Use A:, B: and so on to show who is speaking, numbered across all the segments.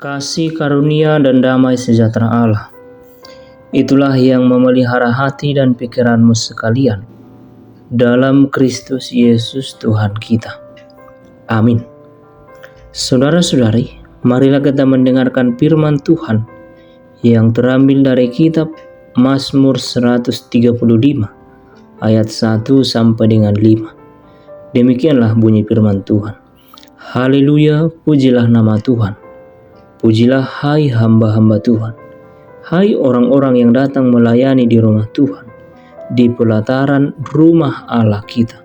A: Kasih karunia dan damai sejahtera Allah, itulah yang memelihara hati dan pikiranmu sekalian dalam Kristus Yesus Tuhan kita. Amin. Saudara-saudari, marilah kita mendengarkan firman Tuhan yang terambil dari kitab Mazmur 135 ayat 1 sampai dengan 5. Demikianlah bunyi firman Tuhan. Haleluya, pujilah nama Tuhan. Pujilah hai hamba-hamba Tuhan. Hai orang-orang yang datang melayani di rumah Tuhan, di pelataran rumah Allah kita.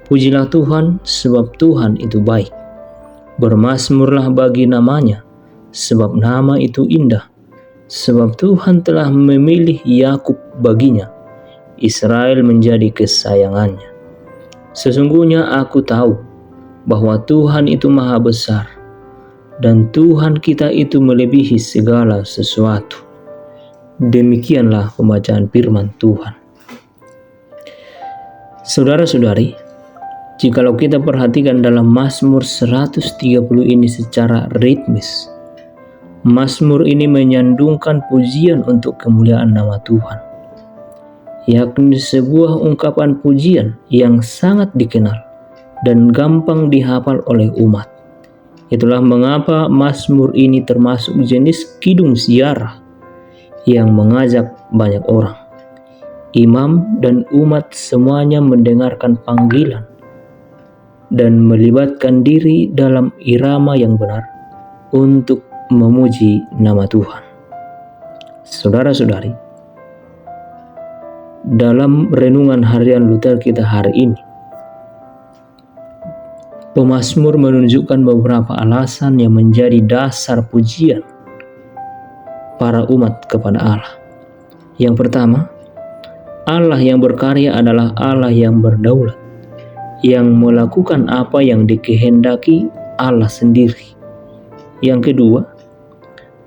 A: Pujilah Tuhan, sebab Tuhan itu baik. Bermazmurlah bagi namanya, sebab nama itu indah. Sebab Tuhan telah memilih Yakub baginya, Israel menjadi kesayangannya. Sesungguhnya aku tahu bahwa Tuhan itu maha besar, dan Tuhan kita itu melebihi segala sesuatu. Demikianlah pembacaan firman Tuhan. Saudara-saudari, jikalau kita perhatikan dalam Mazmur 130 ini secara ritmis, Mazmur ini menyandungkan pujian untuk kemuliaan nama Tuhan, yakni sebuah ungkapan pujian yang sangat dikenal dan gampang dihafal oleh umat. Itulah mengapa Mazmur ini termasuk jenis kidung ziarah yang mengajak banyak orang. Imam dan umat semuanya mendengarkan panggilan dan melibatkan diri dalam irama yang benar untuk memuji nama Tuhan. Saudara-saudari, dalam renungan harian Luther kita hari ini, pemazmur menunjukkan beberapa alasan yang menjadi dasar pujian para umat kepada Allah. Yang pertama, Allah yang berkarya adalah Allah yang berdaulat, yang melakukan apa yang dikehendaki Allah sendiri. Yang kedua,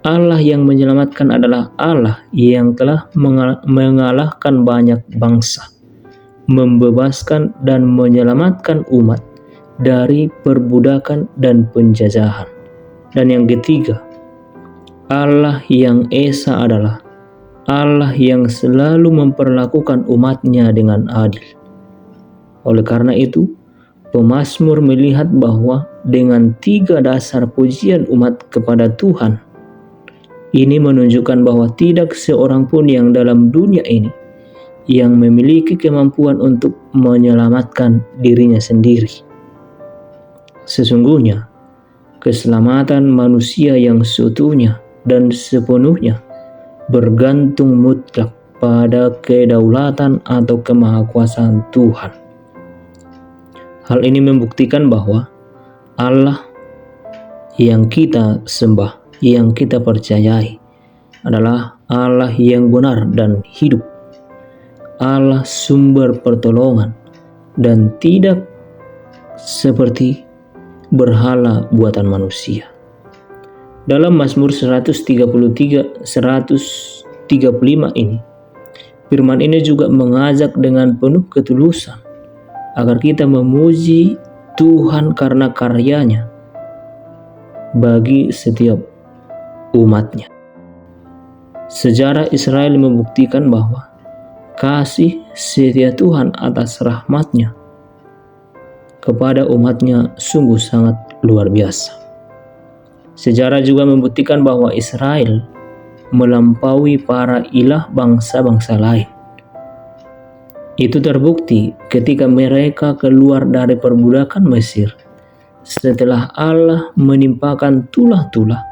A: Allah yang menyelamatkan adalah Allah yang telah mengalahkan banyak bangsa, membebaskan dan menyelamatkan umat dari perbudakan dan penjajahan. Dan yang ketiga, Allah yang esa adalah Allah yang selalu memperlakukan umatnya dengan adil. Oleh karena itu, pemazmur melihat bahwa dengan tiga dasar pujian umat kepada Tuhan, ini menunjukkan bahwa tidak seorang pun yang dalam dunia ini yang memiliki kemampuan untuk menyelamatkan dirinya sendiri. Sesungguhnya, keselamatan manusia yang seutuhnya dan sepenuhnya bergantung mutlak pada kedaulatan atau kemahakuasaan Tuhan. Hal ini membuktikan bahwa Allah yang kita sembah, yang kita percayai adalah Allah yang benar dan hidup, Allah sumber pertolongan, dan tidak seperti berhala buatan manusia. Dalam Mazmur 135 ini, firman ini juga mengajak dengan penuh ketulusan agar kita memuji Tuhan karena karyanya bagi setiap umatnya. Sejarah Israel membuktikan bahwa kasih setia Tuhan atas rahmatnya kepada umatnya sungguh sangat luar biasa. Sejarah juga membuktikan bahwa Israel melampaui para ilah bangsa-bangsa lain. Itu terbukti ketika mereka keluar dari perbudakan Mesir setelah Allah menimpakan tulah-tulah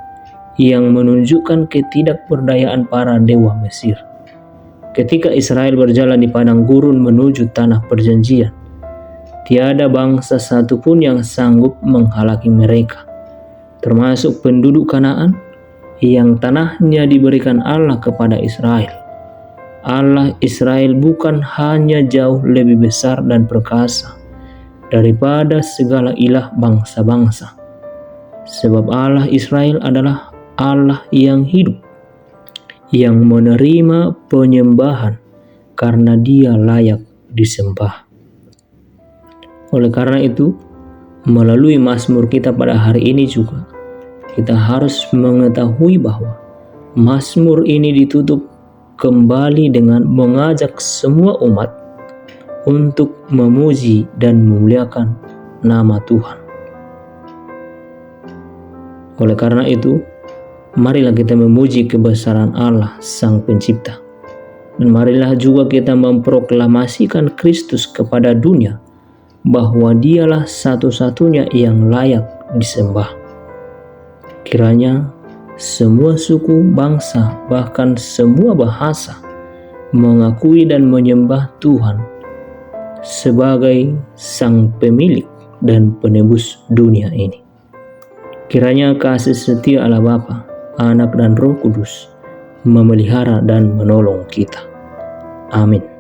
A: yang menunjukkan ketidakberdayaan para dewa Mesir. Ketika Israel berjalan di padang gurun menuju tanah perjanjian, tiada bangsa satupun yang sanggup menghalangi mereka, termasuk penduduk Kanaan yang tanahnya diberikan Allah kepada Israel. Allah Israel bukan hanya jauh lebih besar dan perkasa daripada segala ilah bangsa-bangsa, sebab Allah Israel adalah Allah yang hidup, yang menerima penyembahan karena Dia layak disembah. Oleh karena itu, melalui Mazmur kita pada hari ini juga, kita harus mengetahui bahwa Mazmur ini ditutup kembali dengan mengajak semua umat untuk memuji dan memuliakan nama Tuhan. Oleh karena itu, marilah kita memuji kebesaran Allah Sang Pencipta. Dan marilah juga kita memproklamasikan Kristus kepada dunia bahwa Dialah satu-satunya yang layak disembah. Kiranya semua suku, bangsa, bahkan semua bahasa mengakui dan menyembah Tuhan sebagai Sang Pemilik dan Penebus dunia ini. Kiranya kasih setia Allah Bapa, Anak dan Roh Kudus memelihara dan menolong kita. Amin.